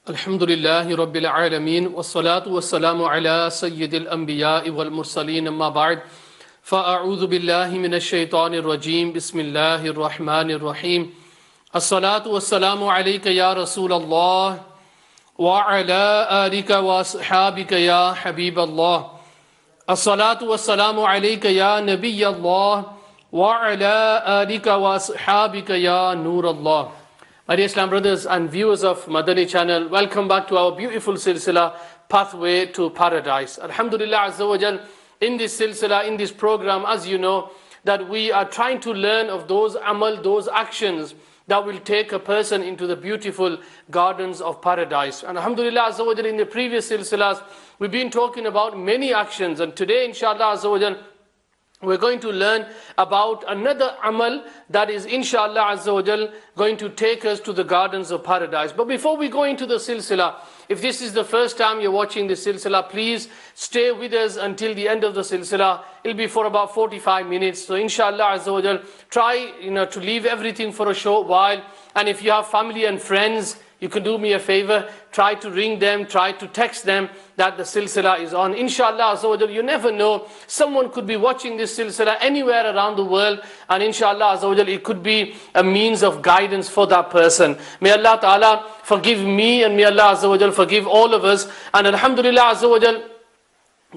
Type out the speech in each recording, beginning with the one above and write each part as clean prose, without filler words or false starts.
الحمدللہ رب العالمین والصلو والسلام علی سید الانبیاء والمرسلین اما بعد فاعوذ باللہ من الشیطان الرجیم بسم اللہ الرحمن الرحیم الصلاة والسلام علیک یا رسول اللہ وعلی آلک واصحابک یا حبیب اللہ الصلاة والسلام علیک یا نبی اللہ وعلی آلک واصحابک یا نور اللہ. My dear Islam brothers and viewers of Madani channel, welcome back to our beautiful Silsilay, Pathway to Paradise. Alhamdulillah Azza wa Jal, in this Silsilay, in this program, as you know, that we are trying to learn of those amal, those actions that will take a person into the beautiful gardens of paradise. And Alhamdulillah Azza wa Jal, in the previous Silsilas, we've been talking about many actions, and today inshallah Azza wa Jal, we're going to learn about another amal that is inshallah Azza wa Jal going to take us to the gardens of paradise. But before we go into the silsila, if this is the first time you're watching the silsila, please stay with us until the end of the silsila. It'll be for about 45 minutes. So inshallah Azza wa Jal, try to leave everything for a short while. And if you have family and friends, you can do me a favor, try to ring them, try to text them that the silsila is on. Inshallah Azza wa Jal, you never know, someone could be watching this silsila anywhere around the world, and inshallah Azza wa Jal, it could be a means of guidance for that person. May Allah Ta'ala forgive me, and may Allah Azza wa Jal forgive all of us. And Alhamdulillah Azza wa Jal,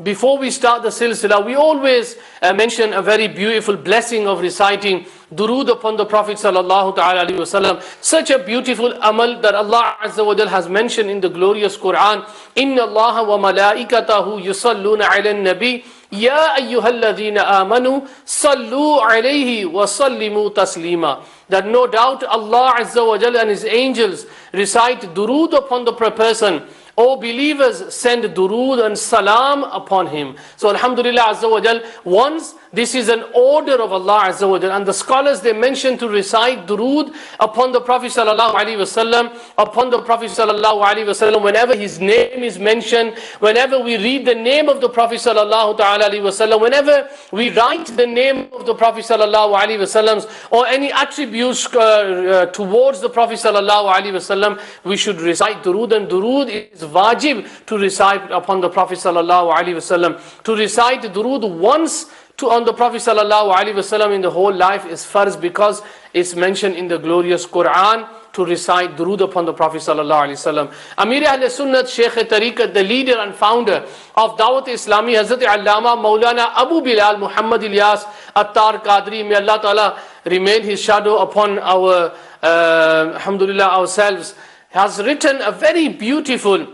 before we start the silsila, we always mention a very beautiful blessing of reciting durood upon the Prophet sallallahu ta'ala alayhi wasallam. Such a beautiful amal that Allah Azza wa Jal has mentioned in the glorious Quran. Inna Allah wa malaikatahu yusalluna ala nabi ya ayyuhalladhina amanu sallu alayhi wa sallimu taslima. That no doubt Allah Azza wa Jal and His angels recite durood upon the person. O believers, send durood and salam upon him. So Alhamdulillah Azza wa Jal, once this is an order of Allah Azza wa Jal, and the scholars they mention to recite durood upon the Prophet sallallahu alaihi wasallam, upon the Prophet sallallahu alaihi wasallam, whenever his name is mentioned, whenever we read the name of the Prophet sallallahu alaihi wasallam, whenever we write the name of the Prophet sallallahu alaihi wasallam, or any attributes towards the Prophet sallallahu alaihi wasallam, we should recite durood. And durood is wajib to recite upon the Prophet sallallahu alaihi wasallam. To recite durood once on the Prophet sallallahu alaihi wasallam in the whole life is farz, because it's mentioned in the glorious Quran to recite durood upon the Prophet sallallahu alaihi wasallam. Amir Ahl Sunnat, Shaykh Tariqat, the leader and founder of Dawat Islami, Hazrat Allama Maulana Abu Bilal Muhammad Ilyas Attar Qadri, may Allah Ta'ala remain his shadow upon our alhamdulillah ourselves, has written a very beautiful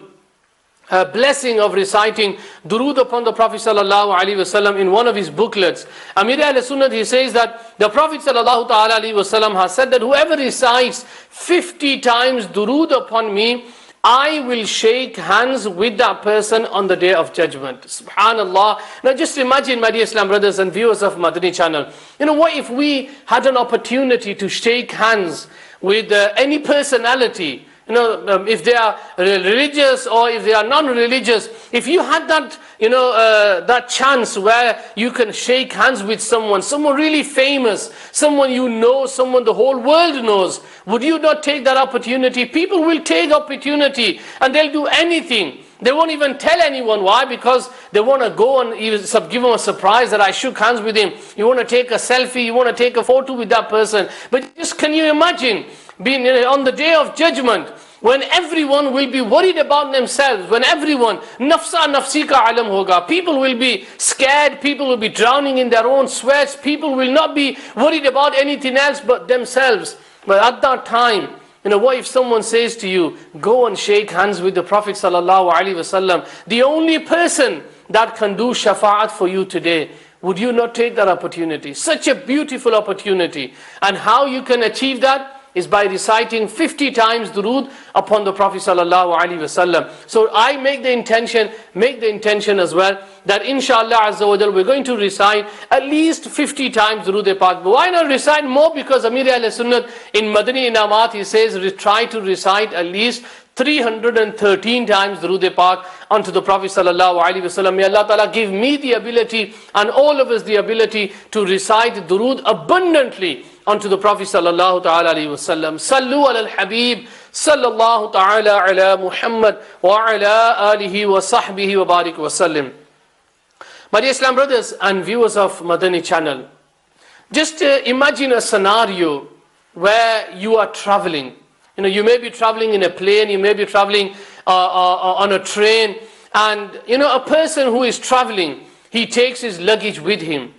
blessing of reciting durood upon the Prophet sallallahu alaihi wasallam in one of his booklets. Amir Ahl Sunnat, he says that the Prophet sallallahu alaihi wasallam has said that whoever recites 50 times durood upon me, I will shake hands with that person on the day of judgment. Subhanallah. Now just imagine, my dear Islam brothers and viewers of Madani channel, what if we had an opportunity to shake hands with any personality, if they are religious or if they are non-religious, if you had that, that chance where you can shake hands with someone really famous, someone you know, someone the whole world knows, would you not take that opportunity? People will take opportunity and they'll do anything. They won't even tell anyone. Why? Because they want to go and even give him a surprise that I shook hands with him. You want to take a selfie, you want to take a photo with that person. But just can you imagine being on the day of judgment, when everyone will be worried about themselves, when everyone, nafsa nafsi ka alam hoga, people will be scared, people will be drowning in their own sweats, people will not be worried about anything else but themselves. But at that time, what if someone says to you, go and shake hands with the Prophet sallallahu alaihi wasallam, the only person that can do shafa'at for you today? Would you not take that opportunity? Such a beautiful opportunity. And how you can achieve that is by reciting 50 times durood upon the Prophet sallallahu alaihi wasallam. So I make the intention as well, that inshallah Azza wa Jal, we're going to recite at least 50 times durood pak. But why not recite more? Because Amir Ahl Sunnat in Madani Naats, he says, try to recite at least 313 times Durood Pak unto the Prophet sallallahu alaihi wasallam. May Allah Ta'ala give me the ability and all of us the ability to recite Durood abundantly unto the Prophet sallallahu ta'ala alaihi wasallam. Sallu ala الحبيب sallallahu ta'ala ala Muhammad wa ala alihi wa sahbihi wa barik wa sallim. My dear Islam brothers and viewers of Madani channel, just imagine a scenario where you are traveling. You may be traveling in a plane, you may be traveling on a train, and a person who is traveling, he takes his luggage with him.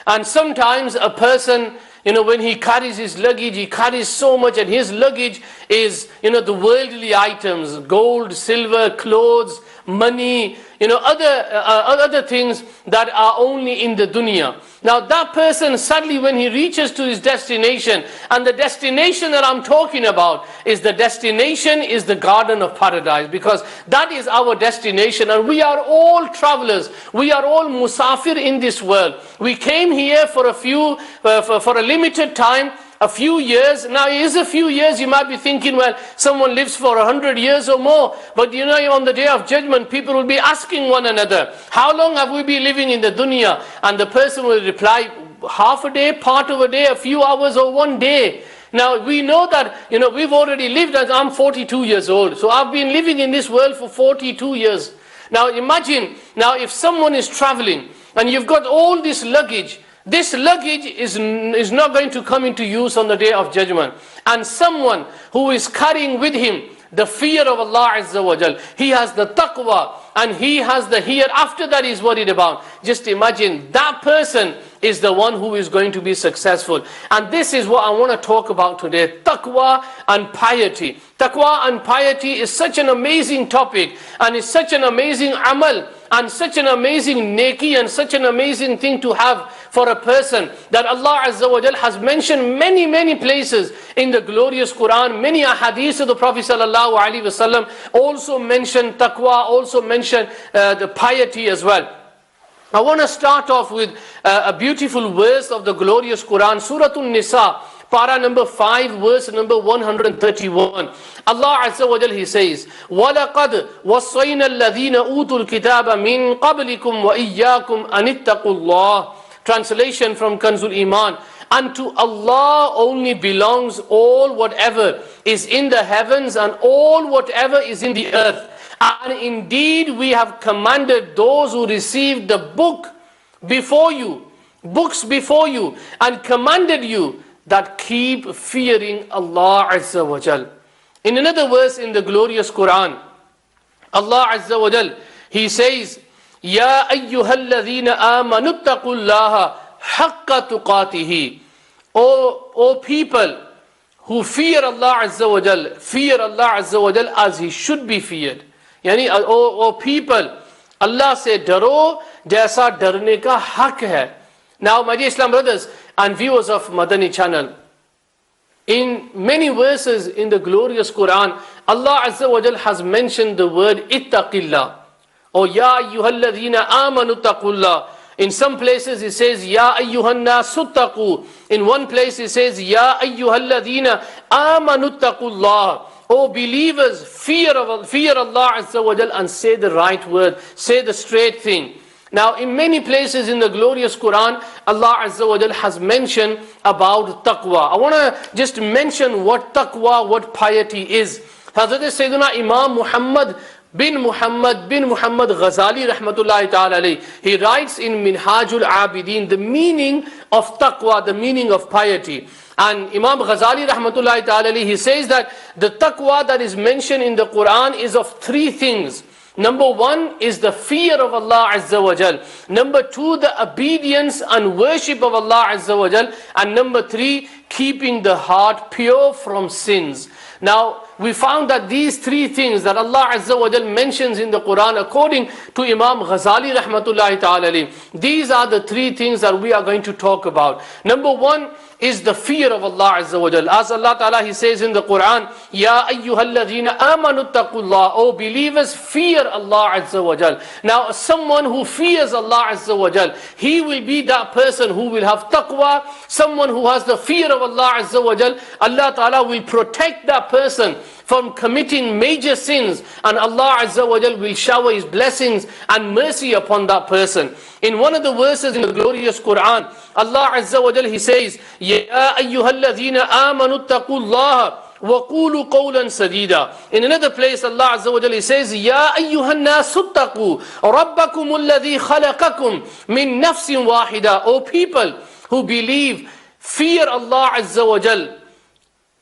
And sometimes a person, when he carries his luggage, he carries so much, and his luggage is, the worldly items, gold, silver, clothes, money, other things that are only in the dunya. Now that person, sadly, when he reaches to his destination, and the destination that I'm talking about is the garden of paradise, because that is our destination, and we are all travelers, we are all musafir in this world. We came here for a limited time, a few years. Now it is a few years. You might be thinking, well, someone lives for 100 years or more, but on the day of judgment, people will be asking one another, how long have we been living in the dunya? And the person will reply, half a day, part of a day, a few hours, or one day. Now we know that we've already lived, as I'm 42 years old, so I've been living in this world for 42 years. Now imagine, if someone is traveling and you've got all this luggage is not going to come into use on the day of judgment. And someone who is carrying with him the fear of Allah Azza wa Jal, he has the taqwa, and he has the hereafter that he's worried about. Just imagine, that person is the one who is going to be successful. And this is what I want to talk about today, taqwa and piety. Taqwa and piety is such an amazing topic, and it's such an amazing amal, and such an amazing neki, and such an amazing thing to have for a person, that Allah Azza wa Jal has mentioned many places in the glorious Quran. Many ahadith of the Prophet sallallahu alaihi wasallam also mention taqwa, also mention the piety as well. I want to start off with a beautiful verse of the glorious Quran, Surah An-Nisa, para number 5, verse number 131. Allah Azza wa Jal, He says, وَلَقَدْ وَصَّيْنَا الَّذِينَ أُوتُوا الْكِتَابَ مِنْ قَبْلِكُمْ وَإِيَّاكُمْ أَنِ اتَّقُوا اللَّهِ. Translation from Kanzul Iman. Unto Allah only belongs all whatever is in the heavens and all whatever is in the earth. And indeed we have commanded those who received the books before you, and commanded you that keep fearing Allah Azza wa Jal. In another verse in the glorious Quran, Allah Azza wa Jal, He says, Ya ayyuhalladhina amanu taqullaha haqqa tuqatihi. O people who fear Allah Azza wa Jal, fear Allah Azza wa Jal as He should be feared. Yani, O people, Allah se daro jaisa darne ka haq hai. Now, my dear Islam brothers and viewers of Madani channel, in many verses in the glorious Quran, Allah Azza wa Jal has mentioned the word ittaqillah. Or Ya ayyuhalladhina amanu taqullah. In some places it says Ya ayyuhanna suttaqu. In one place it says Ya ayyuhalladhina amanu taqullah. O believers, fear Allah Azza wa Jal, and say the right word, say the straight thing. Now in many places in the glorious Quran, Allah Azza wa Jal has mentioned about taqwa. I want to just mention what taqwa, what piety is. Hazrat Sayyidina Imam Muhammad bin Muhammad Ghazali rahmatullahi ta'ala alayhi, he writes in Minhajul Abidin the meaning of taqwa, the meaning of piety. And Imam Ghazali rahmatullahi ta'ala alayhi, he says that the taqwa that is mentioned in the Quran is of 3 things. Number 1 is the fear of Allah Azza wa Jal. Number 2, the obedience and worship of Allah Azza wa Jal. And number 3, keeping the heart pure from sins. Now, we found that these 3 things that Allah Azza wa Jal mentions in the Quran, according to Imam Ghazali rahmatullahi ta'ala alayhi, these are the 3 things that we are going to talk about. Number 1 is the fear of Allah Azza wa Jal. As Allah Ta'ala, He says in the Quran, Ya ayyuhalladhina amanu taqullah. O believers, fear Allah Azza wa Jal. Now someone who fears Allah Azza wa Jal, he will be that person who will have taqwa. Someone who has the fear of Allah Azza wa Jal, Allah Ta'ala will protect that person from committing major sins, and Allah Azza wa Jal will shower His blessings and mercy upon that person. In one of the verses in the glorious Quran, Allah Azza wa Jal, He says, Ya ayyuhalladhina amanu taqullaha وَقُولُوا قَوْلًا سَدِيدًا. In another place, Allah Azza wa Jalla says, يَا أَيُّهَا النَّاسُ اتَّقُوا رَبَّكُمُ الَّذِي خَلَقَكُم مِّن نَفْسٍ وَاحِدَةٍ. O people who believe, fear Allah Azza wa Jalla.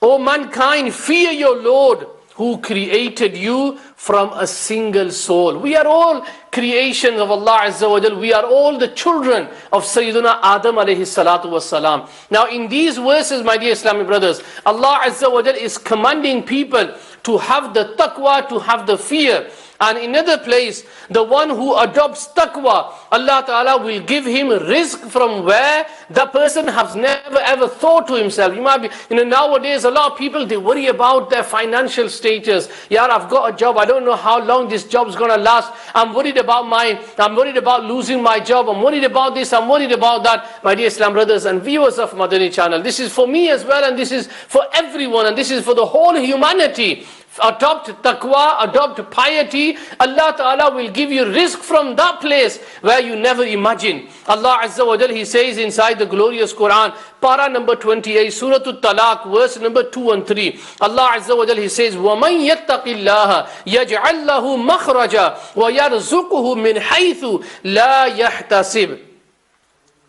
O mankind, fear your Lord who created you from a single soul. We are all creations of Allah Azza wa Jal. We are all the children of Sayyiduna Adam alayhi salatu wassalam. Now in these verses, my dear Islamic brothers, Allah Azza wa Jal is commanding people to have the taqwa, to have the fear. And in another place, the one who adopts taqwa, Allah Ta'ala will give him rizq from where the person has never ever thought to himself. You might be, nowadays a lot of people, they worry about their financial status. Yeah, I've got a job, I don't know how long this job's gonna last. I'm worried about losing my job. I'm worried about this, I'm worried about that. My dear Islam brothers and viewers of Madani channel, this is for me as well, and this is for everyone, and this is for the whole humanity. Adopt taqwa, adopt piety. Allah Ta'ala will give you rizq from that place where you never imagined. Allah Azza wa Jal, He says inside the glorious Quran, para number 28, Surah Al-Talaq, verse number 2 and 3. Allah Azza wa Jal, He says, وَمَنْ يَتَّقِ اللَّهَ يَجْعَلْ لَهُ مَخْرَجًا وَيَرْزُقُهُ مِنْ حَيْثُ لَا يَحْتَسِبُ.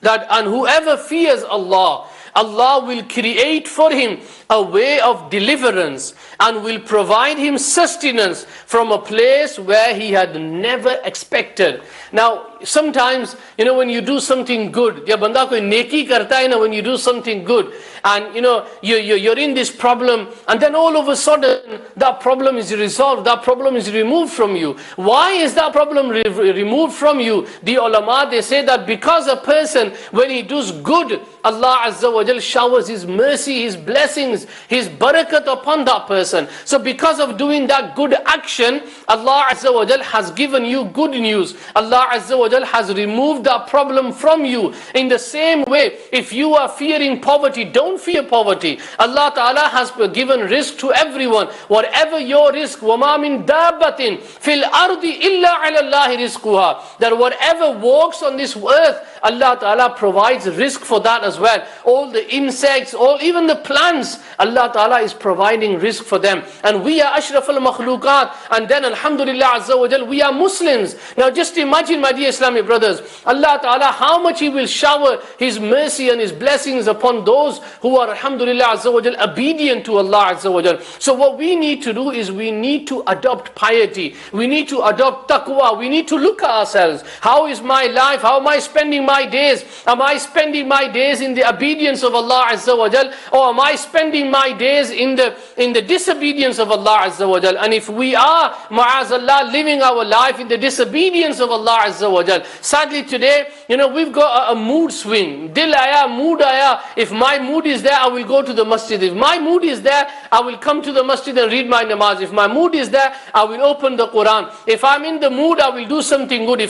That, and whoever fears Allah, Allah will create for him a way of deliverance and will provide him sustenance from a place where he had never expected. Now, sometimes, when you do something good, ya banda koi neki karta hai na, when you do something good, and you're in this problem, and then all of a sudden that problem is resolved, that problem is removed from you. Why is that problem removed from you? The ulama, they say that because a person, when he does good, Allah Azza wa Jal showers His mercy, His blessings, His barakat upon that person. So because of doing that good action, Allah Azza wa Jal has given you good news. Allah Azza wa Jal has removed that problem from you. In the same way, if you are fearing poverty, don't fear poverty. Allah Ta'ala has given rizq to everyone. Whatever your rizq, وَمَا مِن دَابَّةٍ فِي الْأَرْضِ إِلَّا عَلَى اللَّهِ رِزْقُهَا. That whatever walks on this earth, Allah Ta'ala provides rizq for that as well. All the insects, even the plants, Allah Ta'ala is providing rizq for them. And we are ashraf al-makhluqat. And then alhamdulillah Azza wa Jal, we are Muslims. Now just imagine, my dear Islamic brothers, Allah Ta'ala, how much He will shower His mercy and His blessings upon those who are alhamdulillah Azza wa Jal obedient to Allah Azza wa Jal. So what we need to do is we need to adopt piety. We need to adopt taqwa. We need to look at ourselves. How is my life? How am I spending my days? Am I spending my days in the obedience of Allah Azza wa Jal, or am I spending my days in the disobedience of Allah Azza wa Jal? And if we are, ma'azallah, living our life in the disobedience of Allah Azza wa Jal, sadly today, we've got a mood swing. Dil aya, mood aya. If my mood is there, I will go to the masjid. If my mood is there, I will come to the masjid and read my namaz. If my mood is there, I will open the Quran. If I'm in the mood, I will do something good.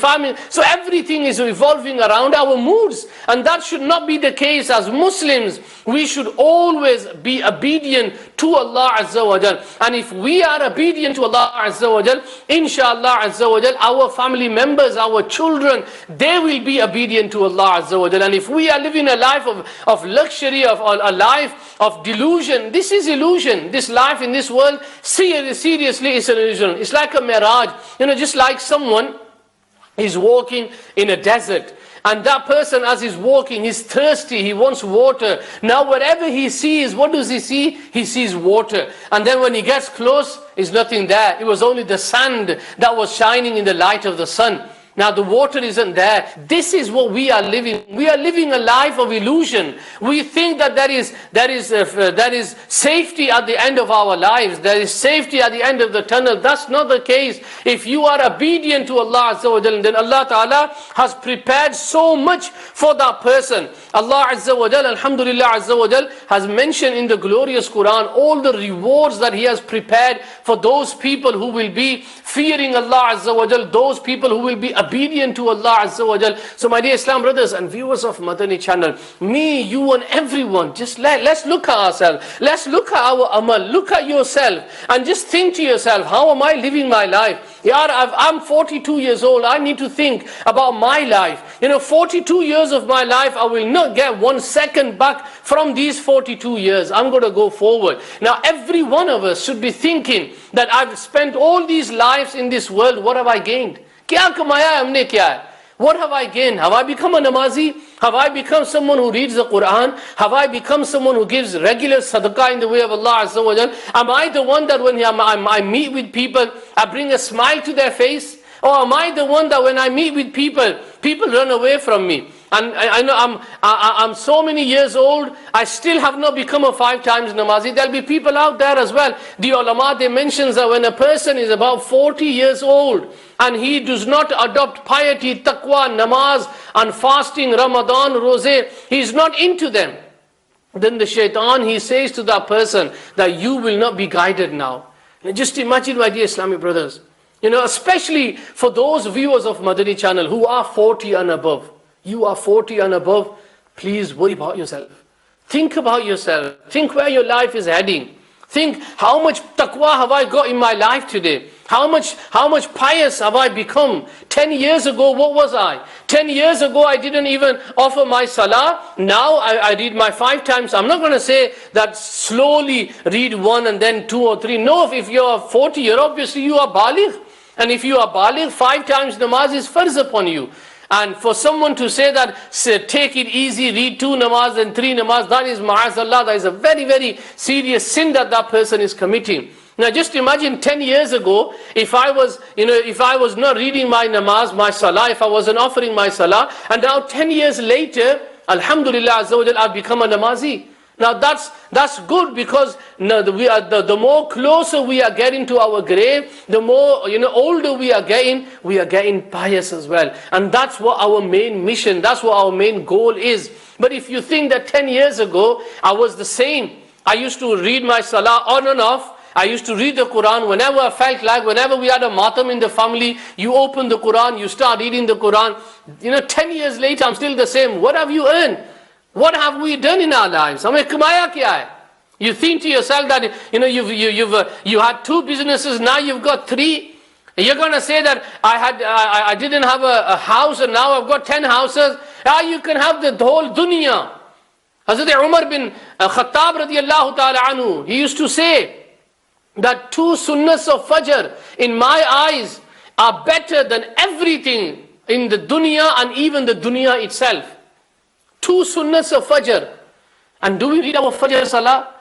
So everything is revolving around our moods, and that should not be the case. As Muslims, we should always be obedient to Allah Azza wa Jal. And if we are obedient to Allah Azza wa Jal, inshallah Azza wa Jal, our family members, our children, they will be obedient to Allah Azza wa Jal. And if we are living a life of luxury, of a life of delusion, this is illusion. This life in this world, seriously, is an illusion. It's like a mirage. Just like someone is walking in a desert, and that person, as he's walking, he's thirsty, he wants water. Now wherever he sees, what does he see? He sees water. And then when he gets close, there's nothing there. It was only the sand that was shining in the light of the sun. Now the water isn't there. This is what we are living. We are living a life of illusion. We think that there is safety at the end of our lives. There is safety at the end of the tunnel. That's not the case. If you are obedient to Allah Azza wa Jal, then Allah Ta'ala has prepared so much for that person. Allah Azza wa Jal, alhamdulillah Azza wa Jal, has mentioned in the glorious Quran all the rewards that He has prepared for those people who will be fearing Allah Azza wa Jal, those people who will be obedient to Allah Azza wa Jal. So my dear Islam brothers and viewers of Madani channel, me, you and everyone, just let's look at ourselves. Let's look at our amal. Look at yourself and just think to yourself, how am I living my life? Yeah, I'm 42 years old. I need to think about my life. 42 years of my life, I will not get 1 second back from these 42 years. I'm going to go forward. Now, every one of us should be thinking that I've spent all these lives in this world. What have I gained? Kya kamaya humne kya hai? What have I gained? Have I become a namazi? Have I become someone who reads the Quran? Have I become someone who gives regular sadaqah in the way of Allah Azza wa Jal? Am I the one that when I meet with people, I bring a smile to their face? Or am I the one that when I meet with people, people run away from me? And I know I'm so many years old, I still have not become a 5 times namazi. There'll be people out there as well. The ulama, they mention that when a person is about 40 years old and he does not adopt piety, taqwa, namaz and fasting, Ramadan, Rosé, he's not into them. Then the shaitan, he says to that person that you will not be guided now. Just imagine, my dear Islamic brothers, especially for those viewers of Madani channel who are 40 and above. You are 40 and above, please worry about yourself. Think about yourself. Think where your life is heading. Think how much taqwa have I got in my life today? How much pious have I become? 10 years ago, what was I? 10 years ago, I didn't even offer my salah. Now I read my 5 times. I'm not going to say that slowly read 1 and then 2 or 3. No, if you're 40, you are baligh. And if you are baligh, 5 times namaz is farz upon you. And for someone to say that, take it easy, read 2 namaz and 3 namaz, that is ma'azallah, that is a very, very serious sin that person is committing. Now just imagine 10 years ago, if I was not reading my namaz, my salah, if I wasn't offering my salah, and now 10 years later, alhamdulillah azza wa jal, I've become a namazi. Now that's good, because the more closer we are getting to our grave, the more older we are getting pious as well. And that's what our main mission, that's what our main goal is. But if you think that 10 years ago I was the same, I used to read my salah on and off, I used to read the Quran whenever I felt like, whenever we had a matam in the family, you open the Quran, you start reading the Quran. 10 years later I'm still the same. What have you earned? What have we done in our lives? Hame kamaya kya hai? You think to yourself that you had 2 businesses, now you've got 3. You're going to say that I didn't have a house and now I've got 10 houses. You can have the whole dunya. Hazrat Umar bin Khattab radiyallahu ta'ala anhu, he used to say that 2 sunnahs of Fajr in my eyes are better than everything in the dunya and even the dunya itself. 2 sunnahs of Fajr. And do we read our Fajr Salah?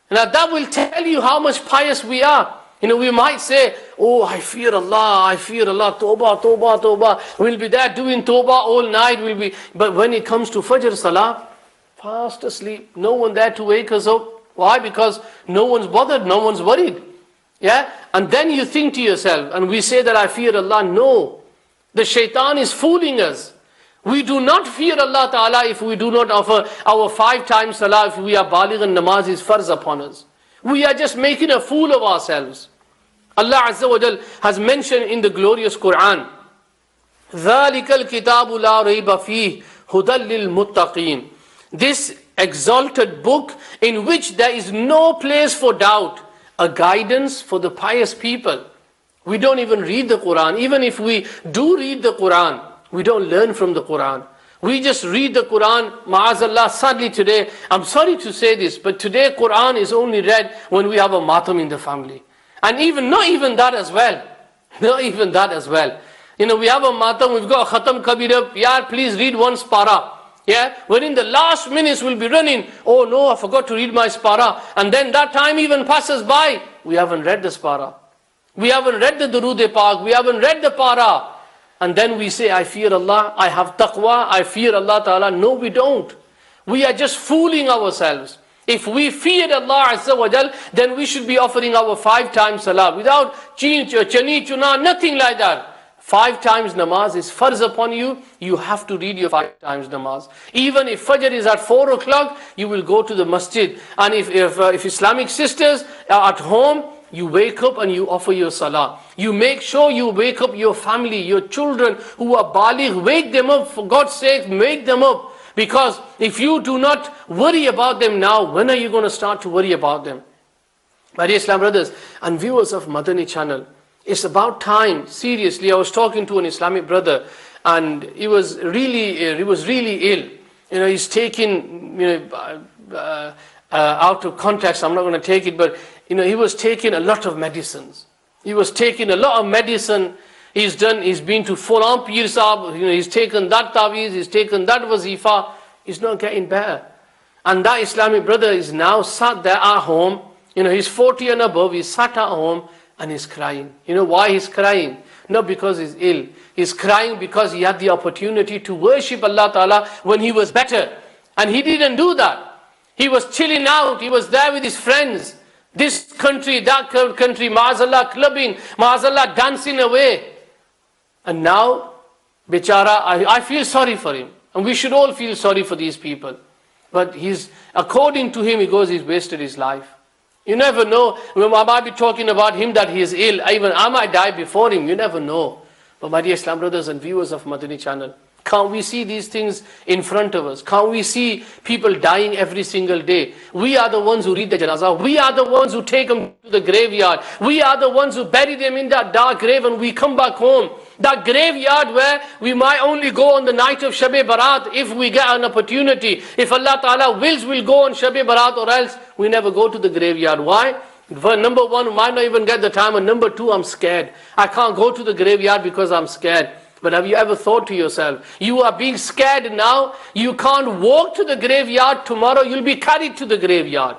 Now that will tell you how much pious we are. We might say, oh, I fear Allah, Tawbah, Tawbah, Tawbah. We'll be there doing Tawbah all night. But when it comes to Fajr Salah, fast asleep, no one there to wake us up. Why? Because no one's bothered, no one's worried. Yeah? And then you think to yourself, and we say that I fear Allah. No. The shaitan is fooling us. We do not fear Allah Ta'ala if we do not offer our 5 times salah, if we are baligh and namaz is farz upon us. We are just making a fool of ourselves. Allah Azza wa Jal has mentioned in the glorious Quran, ذَلِكَ الْكِتَابُ لَا رَيْبَ فِيهِ هُدًى لِلْمُتَّقِينَ. This exalted book in which there is no place for doubt, a guidance for the pious people. We don't even read the Quran. Even if we do read the Quran, we don't learn from the Quran. We just read the Quran, ma'azallah. Sadly today, I'm sorry to say this, but today Quran is only read when we have a matam in the family. And not even that as well. Not even that as well. We have a matam, we've got a khatam kabira, yeah, please read 1 spara. Yeah, when in the last minutes we'll be running, oh no, I forgot to read my spara. And then that time even passes by, we haven't read the spara. We haven't read the Durood-e-Pak, we haven't read the para. And then we say, I fear Allah, I have taqwa, I fear Allah Ta'ala. No, we don't. We are just fooling ourselves. If we feared Allah Azza wa Jal, then we should be offering our 5 times salah without chani chuna, nothing like that. 5 times namaz is farz upon you. You have to read your 5 times namaz. Even if Fajr is at 4 o'clock, you will go to the masjid. And if Islamic sisters are at home, you wake up and you offer your salah. You make sure you wake up your family, your children who are baligh, wake them up, for God's sake, wake them up. Because if you do not worry about them now, when are you going to start to worry about them? My dear Islam brothers and viewers of Madani channel, it's about time. Seriously, I was talking to an Islamic brother, and he was really ill. You know, he's taken, out of context, I'm not going to take it, but he was taking a lot of medicines. He was taking a lot of medicine. He's been to Fulan Pir Sahab, he's taken that taweez, he's taken that wazifa. He's not getting better. And that Islamic brother is now sat there at home. He's 40 and above, he's sat at home and he's crying. You know why he's crying? Not because he's ill. He's crying because he had the opportunity to worship Allah Ta'ala when he was better. And he didn't do that. He was chilling out, he was there with his friends. This country, that country, ma'azallah, clubbing, ma'azallah, dancing away. And now, bichara, I feel sorry for him. And we should all feel sorry for these people. But according to him, he's wasted his life. You never know. When I might be talking about him that he is ill, even I might die before him. You never know. But my dear Islam brothers and viewers of Madani channel, can't we see these things in front of us? Can't we see people dying every single day? We are the ones who read the janazah. We are the ones who take them to the graveyard. We are the ones who bury them in that dark grave and we come back home. That graveyard where we might only go on the night of Shab-e Barat if we get an opportunity. If Allah Ta'ala wills, we'll go on Shab-e Barat, or else we never go to the graveyard. Why? Number one, we might not even get the time, and number two, I'm scared. I can't go to the graveyard because I'm scared. But have you ever thought to yourself, you are being scared now, you can't walk to the graveyard, tomorrow you'll be carried to the graveyard.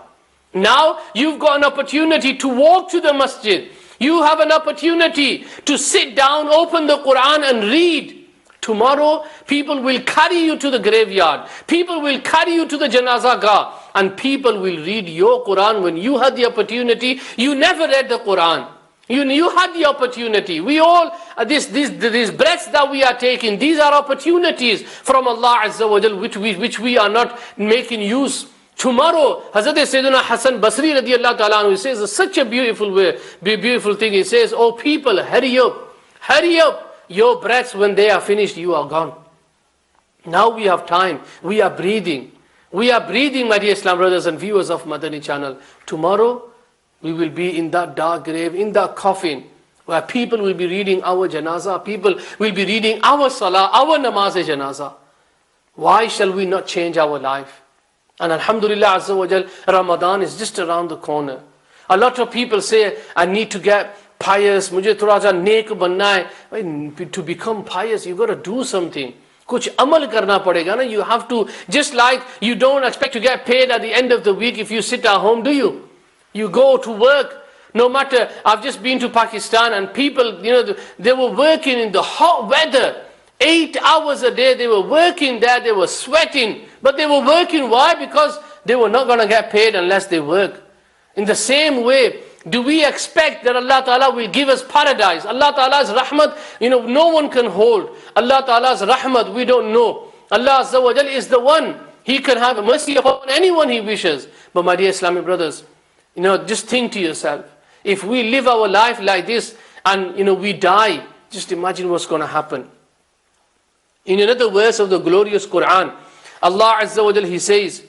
Now you've got an opportunity to walk to the masjid. You have an opportunity to sit down, open the Quran and read. Tomorrow people will carry you to the graveyard. People will carry you to the janazah gah. And people will read your Quran. When you had the opportunity, you never read the Quran. You had the opportunity. We all, these breaths that we are taking, these are opportunities from Allah Azza wa Jal, which we are not making use. Tomorrow, Hazrat Sayyidina Hassan Basri radiallahu ta'ala, he says such a beautiful thing. He says, oh people, hurry up. Your breaths, when they are finished, you are gone. Now we have time. We are breathing. My dear Islam brothers and viewers of Madani channel. Tomorrow, we will be in that dark grave, in that coffin, where people will be reading our janazah, people will be reading our salah, our namaz-e-janazah. Why shall we not change our life? And alhamdulillah Azza wa Jal, Ramadan is just around the corner. A lot of people say, I need to get pious, mujhe thoda sa neek banna hai. To become pious, you got to do something. Kuch amal karna padega na. You have to, just like you don't expect to get paid at the end of the week if you sit at home, do you? You go to work. No matter, I've just been to Pakistan and people, they were working in the hot weather. 8 hours a day, they were working there, they were sweating. But they were working, why? Because they were not going to get paid unless they work. In the same way, do we expect that Allah Ta'ala will give us paradise? Allah Ta'ala's rahmat, no one can hold. Allah Ta'ala's rahmat, we don't know. Allah Azza wa Jal is the one. He can have mercy upon anyone He wishes. But my dear Islamic brothers, just think to yourself, if we live our life like this and we die, just imagine what's going to happen. In another verse of the glorious Quran, Allah Azza wa Jal, He says,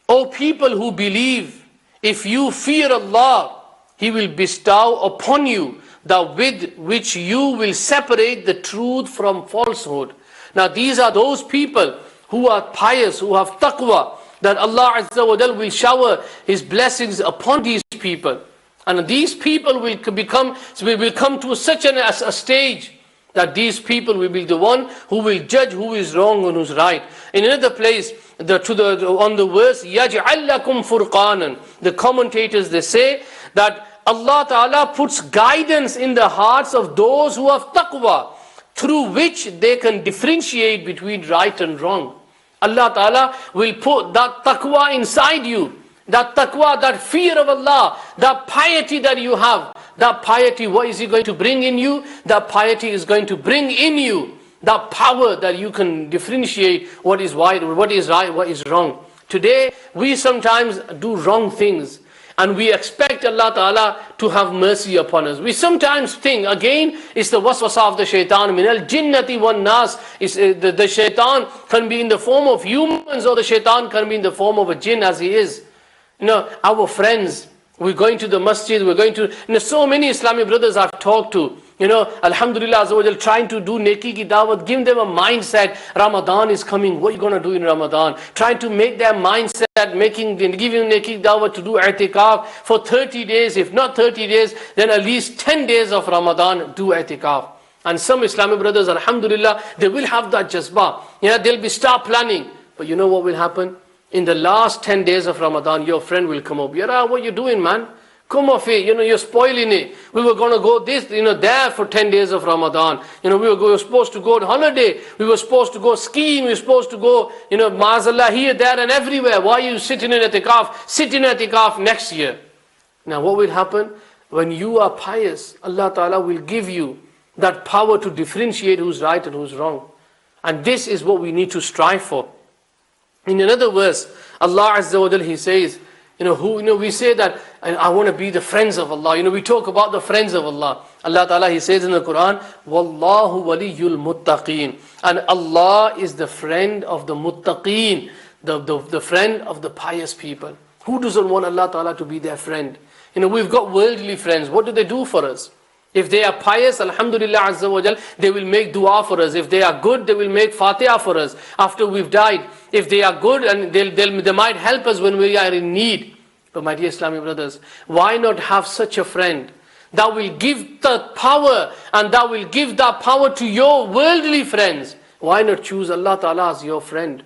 O people who believe, if you fear Allah, He will bestow upon you that with which you will separate the truth from falsehood. Now these are those people who are pious, who have taqwa, that Allah Azza wa Jal will shower His blessings upon these people. And these people will come to such a stage that these people will be the one who will judge who is wrong and who's right. In another place, on the verse, يَجْعَلْ لَكُمْ فُرْقَانًا, the commentators, they say that Allah Ta'ala puts guidance in the hearts of those who have taqwa, through which they can differentiate between right and wrong. Allah Ta'ala will put that taqwa inside you. That taqwa, that fear of Allah, that piety that you have. That piety, what is He going to bring in you? That piety is going to bring in you that power that you can differentiate what is right, what is wrong. Today, we sometimes do wrong things. and we expect Allah Ta'ala to have mercy upon us. We sometimes think, again, it's the waswasa of the shaitan. Min al-jinnati wan-nas. The shaitan can be in the form of humans, or the shaitan can be in the form of a jinn, as he is. Our friends, we're going to the masjid, we're going to, so many Islamic brothers I've talked to, alhamdulillah azza wa jal, trying to do neki ki dawat, give them a mindset, Ramadan is coming, what are you going to do in Ramadan? Trying to make their mindset, giving neki dawat to do i'tikaf for 30 days, if not 30 days, then at least 10 days of Ramadan, do i'tikaf. And some Islamic brothers, alhamdulillah, they will have that jazba. They'll start planning. But you know what will happen? In the last 10 days of Ramadan, your friend will come up. Yara, what you doing, man? Come off it, you're spoiling it. We were going to go there for 10 days of Ramadan. We were supposed to go on holiday. We were supposed to go skiing. We were supposed to go, maazallah, here, there and everywhere. Why are you sitting in i'tikaf? Sit in i'tikaf next year. Now what will happen? When you are pious, Allah Ta'ala will give you that power to differentiate who's right and who's wrong. And this is what we need to strive for. In another verse, Allah Azza wa Jal, He says, we say that, I want to be the friends of Allah. We talk about the friends of Allah. Allah Ta'ala, He says in the Quran, Wallahu waliyul muttaqeen. And Allah is the friend of the muttaqeen, the friend of the pious people. Who doesn't want Allah Ta'ala to be their friend? We've got worldly friends. What do they do for us? If they are pious, alhamdulillah azza wa jal, they will make dua for us. If they are good, they will make fatiha for us after we've died. If they are good, and they might help us when we are in need. But my dear Islamic brothers, why not have such a friend that will give the power, and that will give that power to your worldly friends? Why not choose Allah Ta'ala as your friend?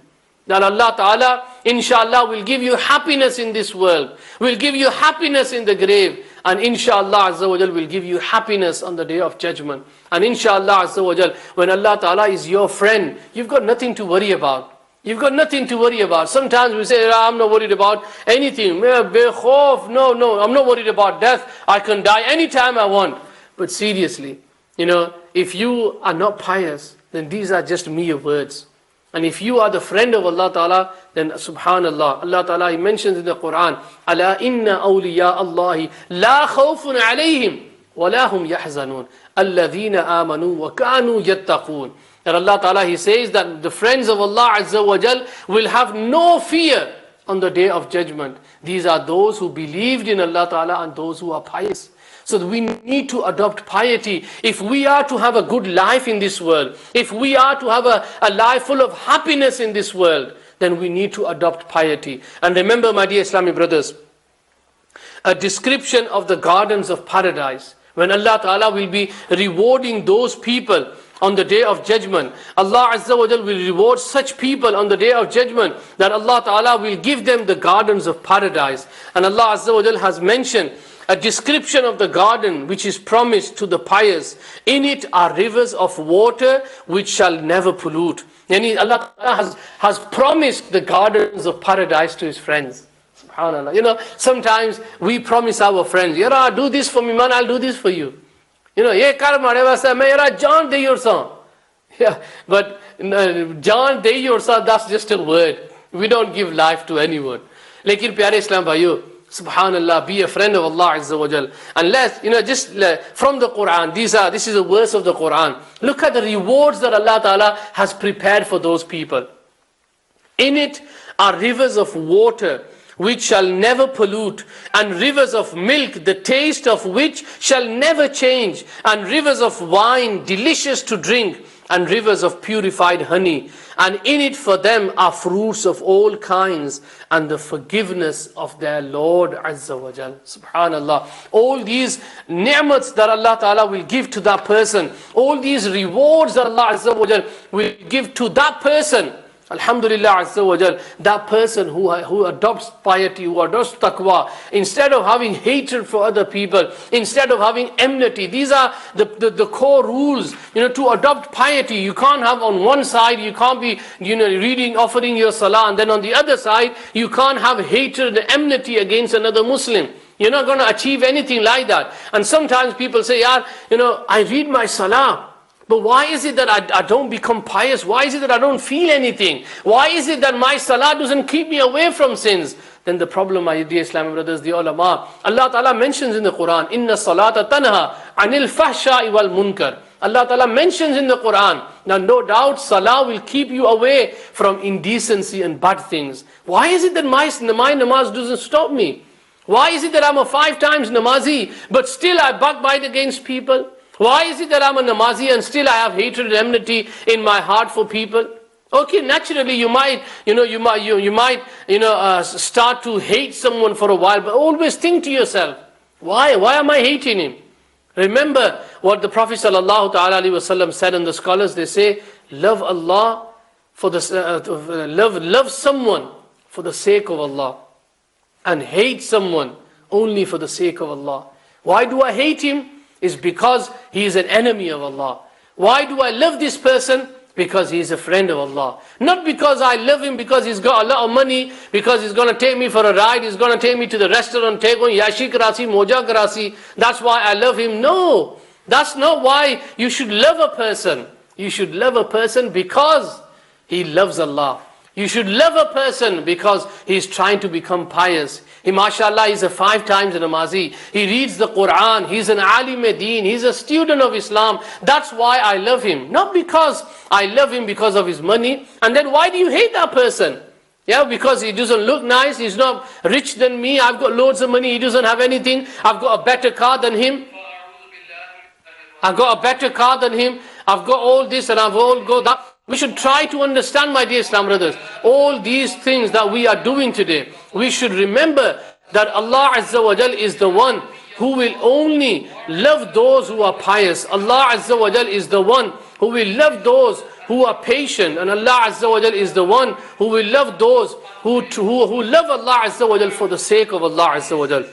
That Allah Ta'ala, inshallah, will give you happiness in this world, will give you happiness in the grave, and inshallah Azza wa Jal will give you happiness on the day of judgment. And inshallah Azza wa Jal, when Allah Ta'ala is your friend, you've got nothing to worry about. You've got nothing to worry about. Sometimes we say, I'm not worried about anything. No, I'm not worried about death. I can die anytime I want. But seriously, if you are not pious, then these are just mere words. And if you are the friend of Allah Ta'ala, then subhanallah, Allah Ta'ala, He mentions in the Quran, Ala inna awliya Allahi la khawfun alayhim wa la hum yahzanun alladhina amanu wa kanu yattaqun. That Allah Ta'ala, He says that the friends of Allah Azza wa Jal will have no fear on the day of judgment. These are those who believed in Allah Ta'ala and those who are pious. So we need to adopt piety. If we are to have a good life in this world, if we are to have a life full of happiness in this world, then we need to adopt piety. And remember, my dear Islamic brothers, a description of the gardens of paradise, when Allah Ta'ala will be rewarding those people on the day of judgment. Allah Azza wa Jal will reward such people on the day of judgment, that Allah Ta'ala will give them the gardens of paradise. And Allah Azza wa Jal has mentioned a description of the garden which is promised to the pious. In it are rivers of water which shall never pollute. Yani Allah Ta'ala has promised the gardens of paradise to His friends. SubhanAllah. Sometimes we promise our friends, Yara, do this for me, man, I'll do this for you. Ye kar mare wasa, main yara jaan de yorsa. Yeah, but jaan de yorsa, that's just a word. We don't give life to anyone. Lekin pyare Islam bhaiyo, subhanallah, be a friend of Allah Azza wa Jal. And just from the Quran, this is a verse of the Quran. Look at the rewards that Allah Ta'ala has prepared for those people. In it are rivers of water which shall never pollute, and rivers of milk, the taste of which shall never change, and rivers of wine, delicious to drink, and rivers of purified honey. And in it for them are fruits of all kinds, and the forgiveness of their Lord Azza wa Jal. Subhanallah. All these ni'mats that Allah Ta'ala will give to that person, all these rewards that Allah Azza wa Jal will give to that person, alhamdulillah Azza wa Jal, that person who adopts piety, who adopts taqwa, instead of having hatred for other people, instead of having enmity. These are the core rules, to adopt piety. You can't have on one side, you can't be, reading, offering your salah, and then on the other side, you can't have hatred and enmity against another Muslim. You're not going to achieve anything like that. And sometimes people say, I read my salah, but why is it that I don't become pious? Why is it that I don't feel anything? Why is it that my salah doesn't keep me away from sins? then the problem, my dear Islamic brothers, the ulama, Allah Ta'ala mentions in the Quran, Inna salata tanha anil fahsha'i wal munkar. Allah Ta'ala mentions in the Quran. Now no doubt salah will keep you away from indecency and bad things. Why is it that my namaz doesn't stop me? Why is it that I'm a 5 times namazi, but still I backbite against people? Why is it that I'm a namazi and still I have hatred and enmity in my heart for people? Okay, naturally you might start to hate someone for a while, but always think to yourself, why am I hating him? Remember what the Prophet ﷺ said, and the scholars, they say, love Allah for the love someone for the sake of Allah, and hate someone only for the sake of Allah. Why do I hate him? It's because he is an enemy of Allah. Why do I love this person? Because he is a friend of Allah. Not because I love him because he's got a lot of money, because he's going to take me for a ride, he's going to take me to the restaurant, take on yashi karasi, moja karasi. That's why I love him. No, that's not why you should love a person. You should love a person because he loves Allah. You should love a person because he's trying to become pious. He, mashallah, is a 5 times namazi. He reads the Quran. He's an alim deen. He's a student of Islam. That's why I love him. Not because I love him because of his money. And then why do you hate that person? Yeah, because he doesn't look nice. He's not rich than me. I've got loads of money. He doesn't have anything. I've got a better car than him. I've got a better car than him. I've got all this and I've all got that. We should try to understand, my dear Islam brothers, all these things that we are doing today. We should remember that Allah Azza wa Jal is the one who will only love those who are pious. Allah Azza wa Jal is the one who will love those who are patient. And Allah Azza wa Jal is the one who will love those who love Allah Azza wa Jal for the sake of Allah Azza wa Jal.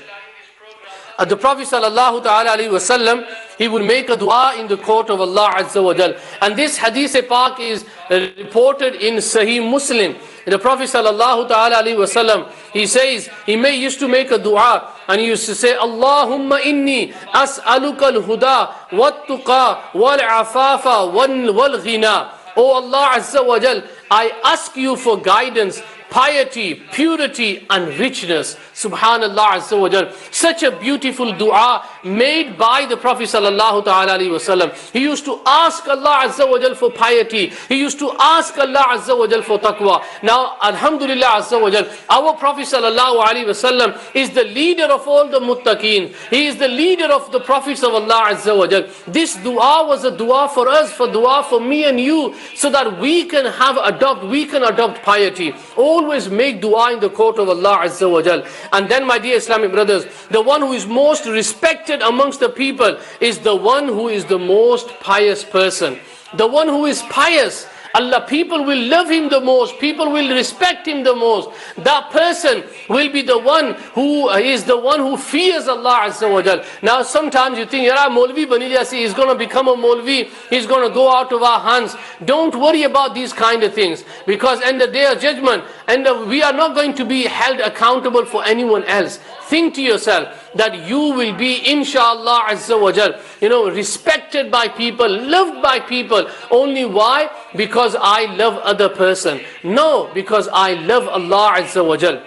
The Prophet sallallahu ta'ala alayhi wa sallam, he would make a dua in the court of Allah Azza wa Jal. And this hadith pak is reported in Sahih Muslim. The Prophet sallallahu ta'ala alayhi wa sallam, he says, he used to make a dua, and he used to say, Allahumma inni as'aluka al-huda wat-tuqa wal-afafa wal-ghina. Oh Allah Azza wa Jal, I ask you for guidance, piety, purity and richness. Subhanallah Azza wa Jal. Such a beautiful dua made by the Prophet sallallahu ta'ala alayhi wa sallam. He used to ask Allah Azza wa Jal for piety. He used to ask Allah Azza wa Jal for taqwa. Now, alhamdulillah Azza wa Jal, our Prophet sallallahu alayhi wa sallam is the leader of all the muttaqeen. He is the leader of the prophets of Allah Azza wa Jal. This dua was a dua for us, for dua for me and you, so that we can adopt piety. Always make dua in the court of Allah Azza wa Jal. And then, my dear Islamic brothers, the one who is most respected amongst the people is the one who is the most pious person. The one who is pious, Allah, people will love him the most, people will respect him the most. That person will be the one who is the one who fears Allah Azza wa Jal. Now sometimes you think, Yara Maulvi bani jasi, he's going to become a Maulvi, he's going to go out of our hands. Don't worry about these kind of things, because in the day of judgment, we are not going to be held accountable for anyone else. Think to yourself that you will be, inshallah Azza wa Jal, respected by people, loved by people. Only why? Because I love other person. No, because I love Allah Azza wa Jal.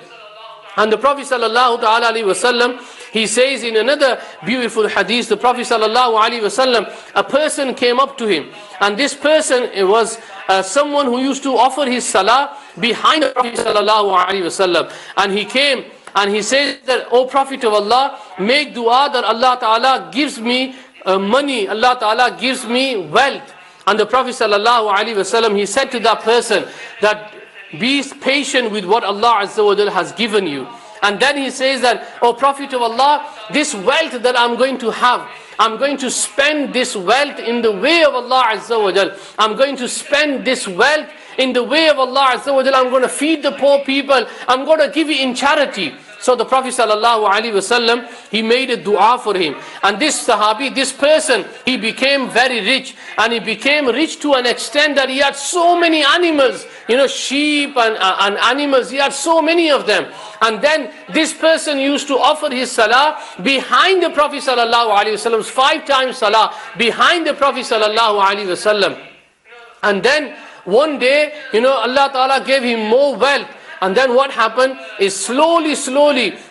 And the Prophet sallallahu ta'ala alayhi wa sallam, he says in another beautiful hadith, the Prophet sallallahu alayhi wa sallam, a person came up to him, and this person was someone who used to offer his salah behind the Prophet sallallahu alayhi wa sallam. And he came and he says that, O Prophet of Allah, make dua that Allah Ta'ala gives me money, Allah Ta'ala gives me wealth. And the Prophet sallallahu alaihi wasallam, he said to that person that, be patient with what Allah Azza wa Jal has given you. And then he says that, O Prophet of Allah, this wealth that I'm going to have, I'm going to spend this wealth in the way of Allah Azza wa Jal. I'm going to spend this wealth in the way of Allah Azza wa Jal. I'm going to feed the poor people. I'm going to give it in charity. So the Prophet sallallahu alaihi wasallam, he made a dua for him. And this Sahabi, this person, he became very rich. And he became rich to an extent that he had so many animals, sheep and animals. He had so many of them. And then this person used to offer his salah behind the Prophet sallallahu alaihi wasallam's 5 times salah behind the Prophet sallallahu alaihi wasallam. And then one day, Allah Ta'ala gave him more wealth. And then what happened is slowly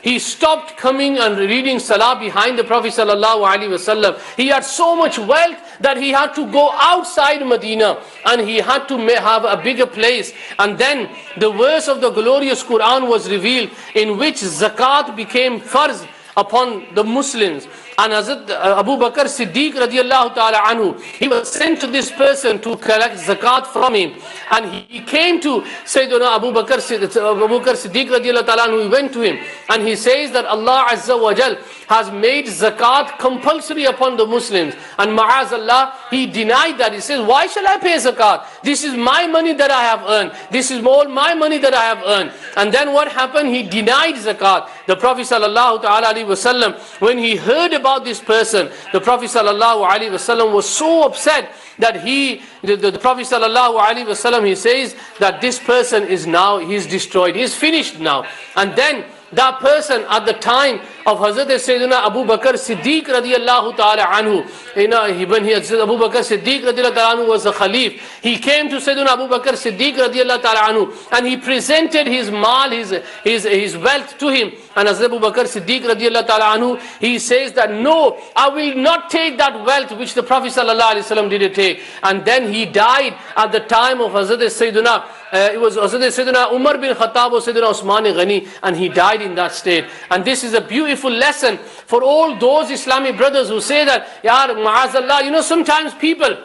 he stopped coming and reading salah behind the Prophet sallallahu alaihi wasallam. He had so much wealth that he had to go outside Medina and he had to have a bigger place. And then the verse of the glorious Quran was revealed in which zakat became farz upon the Muslims. And Hazrat Abu Bakr Siddiq radiallahu ta'ala anhu, he was sent to this person to collect zakat from him. And he came to Sayyidina Abu Bakr Siddiq radiallahu ta'ala anhu, he went to him and he says that Allah Azza wa Jal has made zakat compulsory upon the Muslims. And ma'azallah, he denied that. He says, why shall I pay zakat? This is my money that I have earned. This is all my money that I have earned. And then what happened? He denied zakat. The Prophet sallallahu ta'ala alaihi wasallam, when he heard about this person, the Prophet sallallahu alaihi wasallam was so upset that the Prophet sallallahu alaihi wasallam, he says that this person is now, he's destroyed, he's finished now. And then that person at the time of Hazrat Sayyidina Abu Bakr Siddiq radiallahu ta'ala anhu, when Abu Bakr Siddiq radiallahu ta'ala anhu was a Khalif, he came to Sayyidina Abu Bakr Siddiq radiallahu ta'ala anhu and he presented his mal, his wealth to him. And Hazrat Abu Bakr Siddiq radiallahu ta'ala anhu, he says that no, I will not take that wealth which the Prophet sallallahu alaihi wasallam didn't take. And then he died at the time of Hazrat Sayyidina, it was Hazrat Sayyidina Umar bin Khattab or Sayyidina Usman Ghani, and he died in that state. And this is a beautiful lesson for all those Islamic brothers who say that, Ya ma'azallah, you know, sometimes people,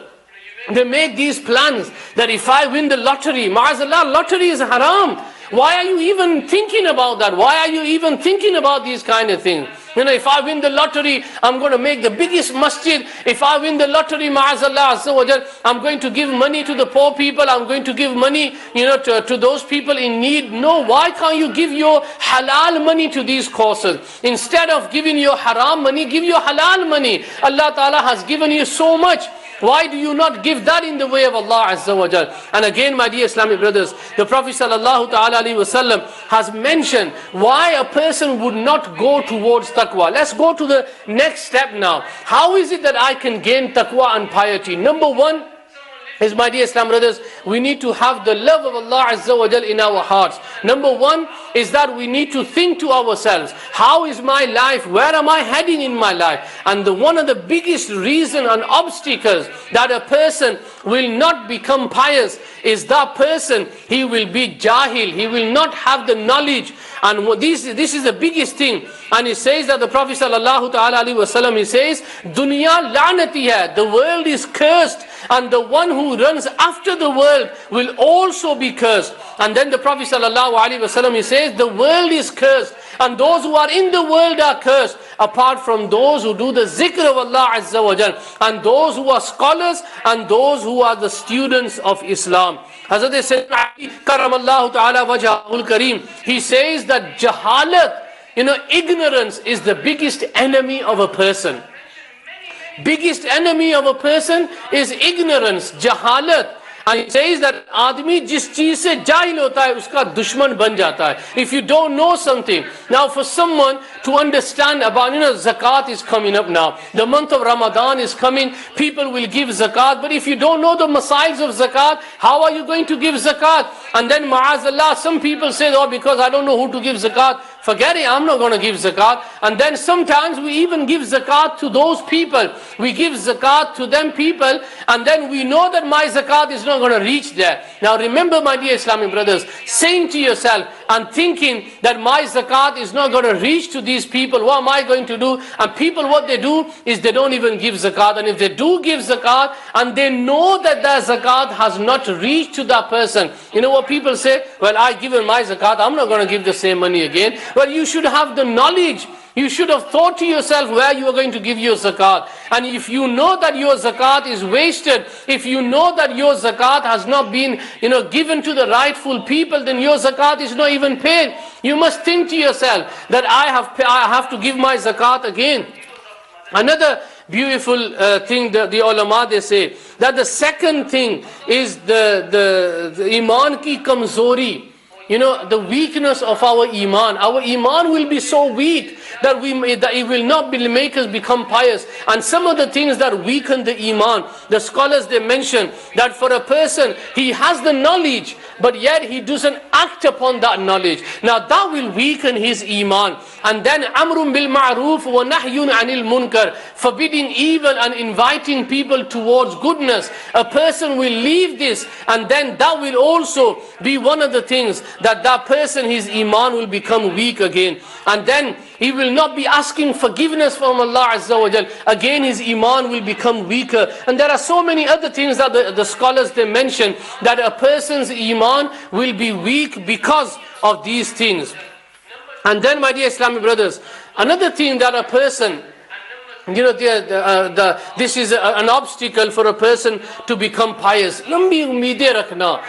they make these plans that if I win the lottery, ma'azallah, lottery is haram. Why are you even thinking about that? Why are you even thinking about these kind of things? You know, if I win the lottery, I'm going to make the biggest masjid. If I win the lottery, ma'azallah azza wa jal, I'm going to give money to the poor people. I'm going to give money, you know, to those people in need. No, why can't you give your halal money to these causes? Instead of giving your haram money, give your halal money. Allah Ta'ala has given you so much. Why do you not give that in the way of Allah Azza wa Jal? And again, my dear Islamic brothers, the Prophet sallallahu ta'ala alaihi wasallam has mentioned why a person would not go towards taqwa. Let's go to the next step now. How is it that I can gain taqwa and piety? Number one is, my dear Islam brothers, we need to have the love of Allah Azza wa Jal in our hearts. Number one is that we need to think to ourselves, how is my life? Where am I heading in my life? And one of the biggest reason and obstacles that a person will not become pious is that person, he will be jahil. He will not have the knowledge. And this is the biggest thing. And he says that the Prophet sallallahu ta'ala alaihi wasallam, he says, Dunya la'nati hai, the world is cursed, and the one who runs after the world will also be cursed. And then the Prophet sallallahu alaihi wasallam, he says, the world is cursed, and those who are in the world are cursed, apart from those who do the zikr of Allah Azza wa Jal, and those who are scholars, and those who are the students of Islam. Hazrat Sayyidina Ali karamallahu ta'ala wajhahul kareem, he says that jahalat, you know, ignorance is the biggest enemy of a person. Biggest enemy of a person is ignorance, jahalat. And he says that आदमी जिस चीज से जाहिल होता है उसका दुश्मन बन जाता है. If you don't know something, now for someone to understand about, you know, zakat is coming up now. The month of Ramadan is coming. People will give zakat, but if you don't know the masails of zakat, how are you going to give zakat? And then ma'azallah, some people say, oh, because I don't know who to give zakat, forget it, I'm not going to give zakat. And then sometimes we even give zakat to those people. We give zakat to them people, and then we know that my zakat is not going to reach there. Now remember, my dear Islamic brothers, saying to yourself and thinking that my zakat is not going to reach to these people, what am I going to do? And people, what they do is they don't even give zakat. And if they do give zakat and they know that their zakat has not reached to that person, you know what people say? Well, I given my zakat, I'm not going to give the same money again. Well, you should have the knowledge. You should have thought to yourself where you are going to give your zakat. And if you know that your zakat is wasted, if you know that your zakat has not been, you know, given to the rightful people, then your zakat is not even paid. You must think to yourself that I have to give my zakat again. Another beautiful thing that the ulama, they say that the second thing is the iman ki kamzori. You know, the weakness of our iman. Our iman will be so weak that it will not make us become pious. And some of the things that weaken the iman, the scholars, they mention that for a person, he has the knowledge, but yet he doesn't act upon that knowledge. Now that will weaken his iman. And then amrun bil ma'ruf wa nahyun anil munkar, forbidding evil and inviting people towards goodness. A person will leave this, and then that will also be one of the things that person, his iman will become weak again. And then he will not be asking forgiveness from Allah Azza wa Jal. Again his iman will become weaker. And there are so many other things that the scholars, they mention, that a person's iman will be weak because of these things. And then, my dear Islamic brothers, another thing that a person, this is an obstacle for a person to become pious. Lambi umeedin rakhna.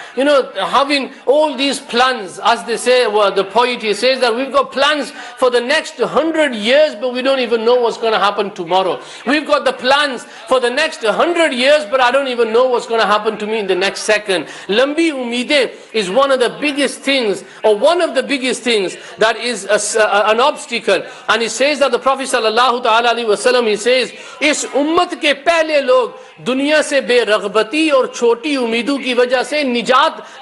Having all these plans, as they say, the poet says that we've got plans for the next 100 years, but we don't even know what's going to happen tomorrow. We've got the plans for the next 100 years, but I don't even know what's going to happen to me in the next second. Lambi umeedin is one of the biggest things, or one of the biggest things that is an obstacle. And he says that the Prophet sallallahu ta'ala alaihi wasallam, he says, इस उम्मत के पहले लोग दुनिया से बेरग़बती और छोटी उम्मीदों की वजह से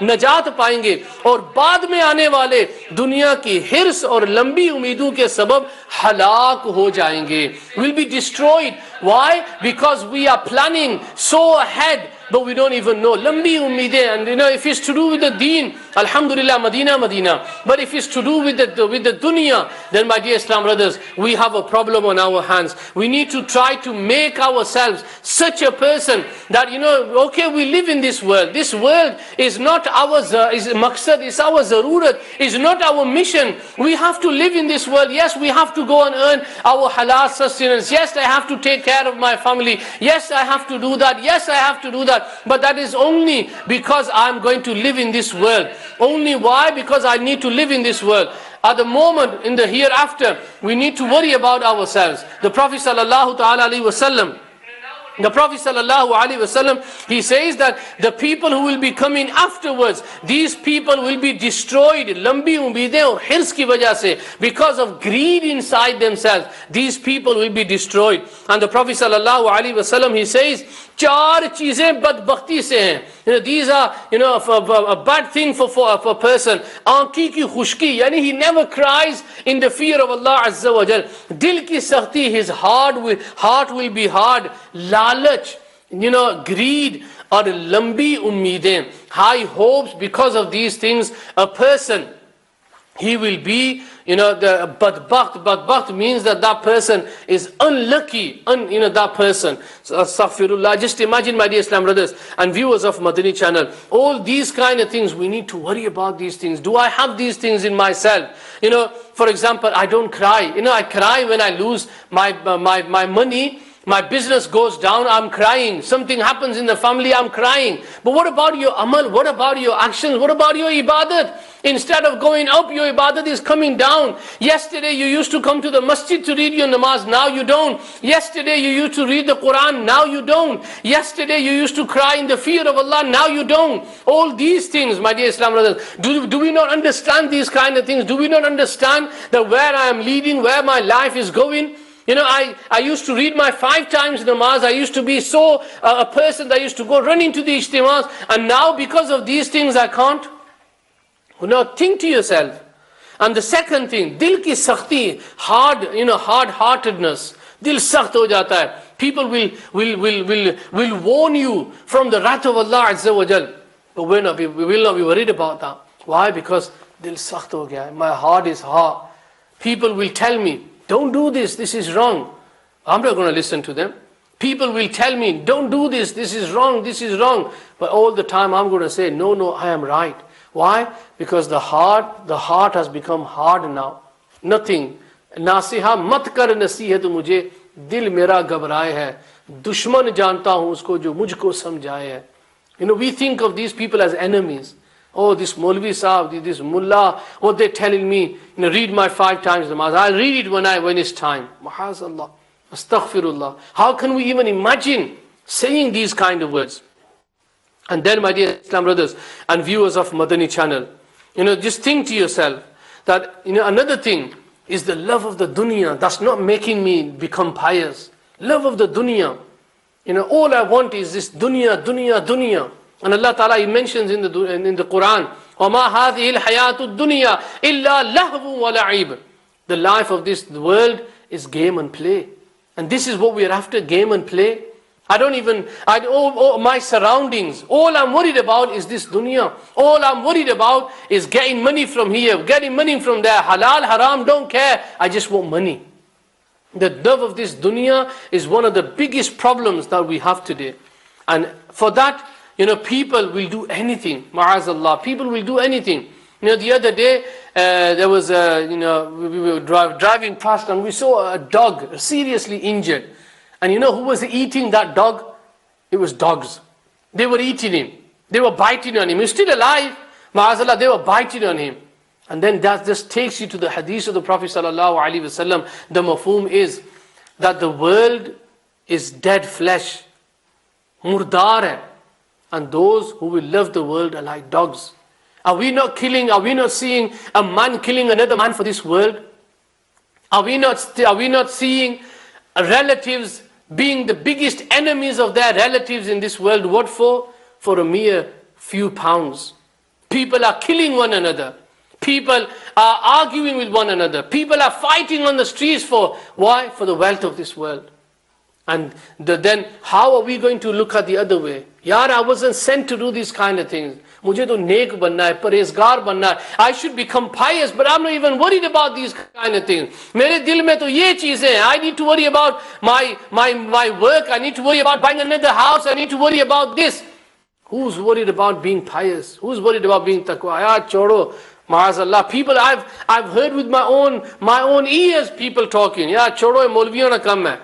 नजात पाएंगे, और बाद में आने वाले दुनिया की हिर्स और लंबी उम्मीदों के सबब हलाक हो जाएंगे. Will be destroyed. Why? Because we are planning so ahead, but we don't even know. Lambi umeedin. And if it's to do with the deen, alhamdulillah, Madina. But if it's to do with the dunya, then my dear Islam brothers, we have a problem on our hands. We need to try to make ourselves such a person that, okay, we live in this world. This world is not our is maqsad, it's our zarurat, is not our mission. We have to live in this world. Yes, we have to go and earn our halal sustenance. Yes, I have to take care of my family. Yes, I have to do that. Yes, I have to do that. But that is only because I'm going to live in this world. Only why? Because I need to live in this world. At the moment, in the hereafter, we need to worry about ourselves. The Prophet sallallahu ta'ala alaihi wasallam, he says that the people who will be coming afterwards, these people will be destroyed. Lambi umeedin aur hirs ki wajah se, because of greed inside themselves, these people will be destroyed. And the Prophet sallallahu alaihi wasallam, he says, चार चीजें बदबख्ती से हैं. These are, a bad thing for a person. आंखी की खुश्की, यानी he never cries in the fear of Allah Azza wa Jal. दिल की सख्ती, his heart will be hard. लालच, greed, or lambi ummeedin, high hopes. Because of these things, a person, he will be, the badbakht means that person is unlucky, that person. So, astaghfirullah. Just imagine, my dear Islam brothers and viewers of Madani channel, all these kind of things, we need to worry about these things. Do I have these things in myself? For example, I don't cry. I cry when I lose my money. My business goes down, I'm crying. Something happens in the family, I'm crying. But what about your amal? What about your actions? What about your ibadat? Instead of going up, your ibadat is coming down. Yesterday you used to come to the masjid to read your namaz, now you don't. Yesterday you used to read the Quran, now you don't. Yesterday you used to cry in the fear of Allah, now you don't. All these things, my dear Islam brothers, do we not understand these kind of things? Do we not understand that where I am leading, where my life is going? I used to read my 5 times namaz. I used to be so a person that used to go running to the ijtimas, and now because of these things I can't. Think to yourself. And the second thing, dil ki sakhti, hard-heartedness. Dil sakht ho jata hai. People will warn you from the wrath of Allah Azza wa Jal. But we will not be worried about that. Why? Because dil sakht ho gaya hai. My heart is hard. People will tell me, don't do this, this is wrong. I'm not going to listen to them. People will tell me, don't do this, this is wrong, this is wrong. But all the time I'm going to say, no, I am right. Why? Because the heart has become hard now. Nothing. Nasiha mat kar nasihat mujhe, dil mera ghabraye hai. Dushman janta hu usko jo mujhko samjhaye hai. We think of these people as enemies. Oh, this Maulvi Sahib, this Mullah, what they're telling me, read my 5 times namaz. I'll read it when it's time. Mahazallah, astaghfirullah. How can we even imagine saying these kind of words? And then, my dear Islam brothers and viewers of Madani channel, just think to yourself that, another thing is the love of the dunya. That's not making me become pious. Love of the dunya. All I want is this dunya, dunya, dunya. And Allah Ta'ala, He mentions in the Quran, وَمَا هَذِهِ الْحَيَاةُ الدُّنْيَا إِلَّا لَهْوٌ وَلَعِيبٌ. The life of this world is game and play. And this is what we are after, game and play. My surroundings, all I'm worried about is this dunya. All I'm worried about is getting money from here, getting money from there. Halal, haram, don't care. I just want money. The love of this dunya is one of the biggest problems that we have today. And for that, people will do anything. Ma'azallah, people will do anything. The other day, there was we were driving past and we saw a dog seriously injured. And who was eating that dog? It was dogs. They were eating him. They were biting on him. He's still alive. Ma'azallah, they were biting on him. And then that just takes you to the hadith of the Prophet sallallahu alaihi wasallam. The mafhum is that the world is dead flesh. Murdar hai. And those who will love the world are like dogs. Are we not seeing a man killing another man for this world? Are we not seeing relatives being the biggest enemies of their relatives in this world? What for? For a mere few pounds. People are killing one another. People are arguing with one another. People are fighting on the streets for, why? For the wealth of this world. And then how are we going to look at the other way? Yaar, I wasn't sent to do these kind of things. Mujhe to neek banna hai, parhezgar banna hai. I should become pious, but I'm not even worried about these kind of things. Mere dil mein to ye cheezein hai. I need to worry about my work. I need to worry about buying another house. I need to worry about this. Who's worried about being pious? Who's worried about being taqwa? Yaar, chodo. Ma'azallah. People, I've heard with my own ears people talking. Yaar, chodo, maulviyon na kam hai.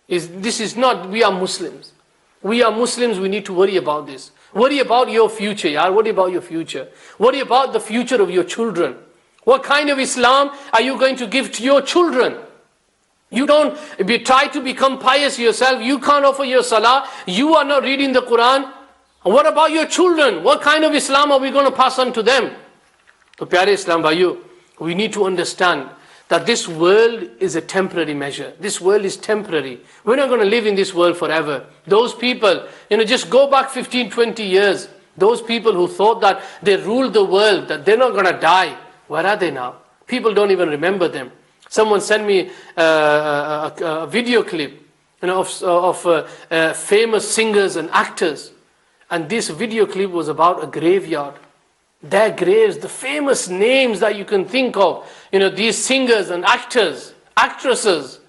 This is not, we are Muslims. We are Muslims, we need to worry about this. Worry about your future, yaar. Worry about your future. Worry about the future of your children. What kind of Islam are you going to give to your children? You don't try to become pious yourself. You can't offer your salah. You are not reading the Quran. What about your children? What kind of Islam are we going to pass on to them? So, pyare Islam bhaiyo, we need to understand that this world is a temporary measure. This world is temporary. We're not going to live in this world forever. Those people, just go back 15, 20 years. Those people who thought that they ruled the world, that they're not going to die. Where are they now? People don't even remember them. Someone sent me a video clip of famous singers and actors. And this video clip was about a graveyard. Their graves, the famous names that you can think of, these singers and actors, actresses,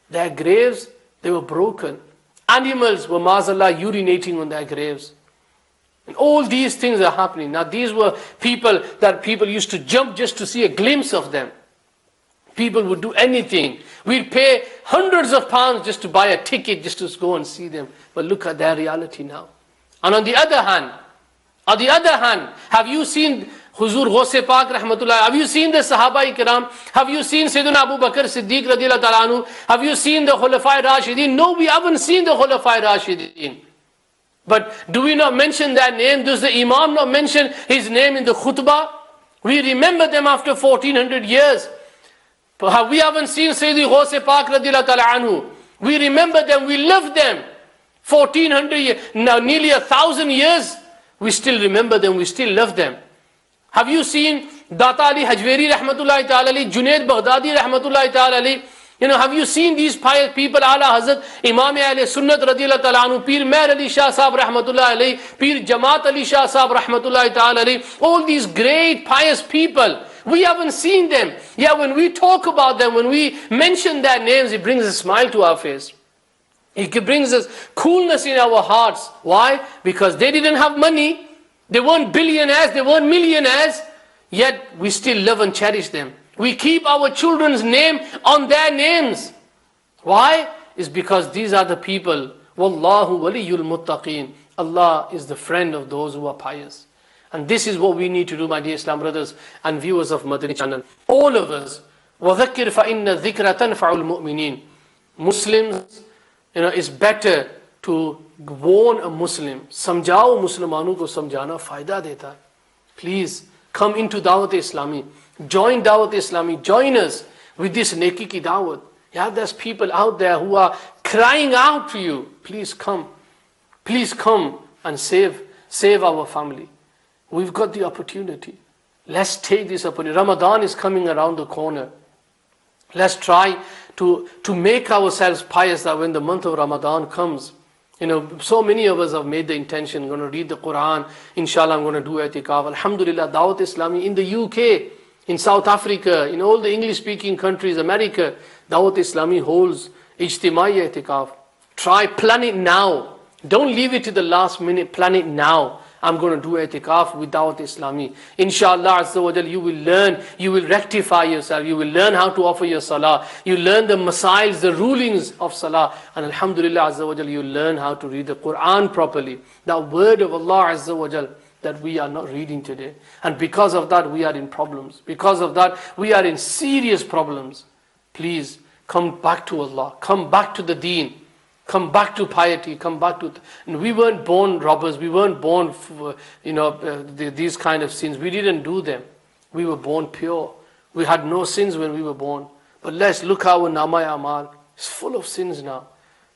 their graves, they were broken. Animals were, maazallah, urinating on their graves. And all these things are happening. Now these were people that people used to jump just to see a glimpse of them. People would do anything. We'd pay hundreds of pounds just to buy a ticket, just to go and see them. But look at their reality now. And on the other hand, have you seen Huzur Ghaus Pak Rahmatullah? Have you seen the Sahaba Ikram? Have you seen Sayyidina Abu Bakr Siddiq Radiyallahu Ta'ala Anhu? Have you seen the Khulafai Rashidin? No, we haven't seen the Khulafai Rashidin. But do we not mention their name? Does the Imam not mention his name in the khutbah? We remember them after 1400 years. But we haven't seen Sayyidina Ghaus Pak Radiyallahu Ta'ala Anhu. We remember them, we love them. 1400 years, now nearly 1000 years. We still remember them, we still love them. Have you seen Data Ali Hajweri Rahmatullahi Ta'ala Ali, Junaid Baghdadi Rahmatullahi Ta'ala Ali? Have you seen these pious people, Ala Hazrat, Imam Ahle Sunnat Radiyallahu Ta'ala Anhu, Pir Mehr Ali Shah Sahab Rahmatullahi Alayhi, Pir Jamaat Ali Shah Sahab Rahmatullahi Ta'ala Alayhi, all these great pious people, we haven't seen them. Yeah, when we talk about them, when we mention their names, it brings a smile to our face. It brings us coolness in our hearts. Why? Because they didn't have money. They weren't billionaires. They weren't millionaires. Yet we still love and cherish them. We keep our children's name on their names. Why? It's because these are the people. Wallahu waliyul muttaqeen. Allah is the friend of those who are pious. And this is what we need to do, my dear Islam brothers and viewers of Madani channel. All of us. وَذَكِّرْ فَإِنَّ الذِّكْرَ تَنْفَعُ الْمُؤْمِنِينَ. Muslims, it's better to warn a Muslim. Samjhao Muslimanu ko samjhana fayda deta hai. Please come into Dawat Islami. Join Dawat Islami. Join us. with this neki ki dawat. Yeah, there's people out there who are crying out to you. Please come and save our family. We've got the opportunity. Let's take this opportunity. Ramadan is coming around the corner. Let's try to make ourselves pious that when the month of Ramadan comes, so many of us have made the intention, I'm going to read the Quran, inshallah I'm going to do i'tikaf. Alhamdulillah, Dawat Islami in the UK, in South Africa, in all the English speaking countries, America, Dawat Islami holds ijtimai i'tikaf. Try, plan it now. Don't leave it to the last minute, plan it now. I'm going to do i'tikaf with Dawat Islami. Inshallah Azza wa Jal, you will learn, you will rectify yourself, you will learn how to offer your salah, you learn the masails, the rulings of salah, and Alhamdulillah Azza wa Jal, you learn how to read the Quran properly. That word of Allah Azza wa Jal that we are not reading today. And because of that, we are in problems. Because of that, we are in serious problems. Please, come back to Allah, come back to the deen. Come back to piety, come back to... We weren't born robbers, we weren't born, these kind of sins. We didn't do them. We were born pure. We had no sins when we were born. But let's look at our Namai Amal. It's full of sins now.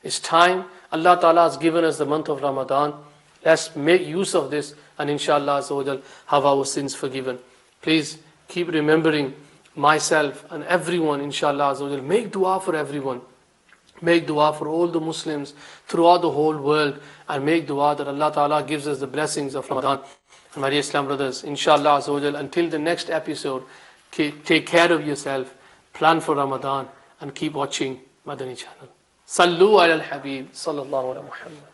It's time. Allah Ta'ala has given us the month of Ramadan. Let's make use of this and inshallah have our sins forgiven. Please keep remembering myself and everyone, inshallah. Make dua for everyone. Make dua for all the Muslims throughout the whole world, and make dua that Allah Ta'ala gives us the blessings of Ramadan. And my dear Islam brothers, inshallah, until the next episode, take care of yourself, plan for Ramadan, and keep watching Madani channel. Sallu ala الحبيب صلى الله على محمد.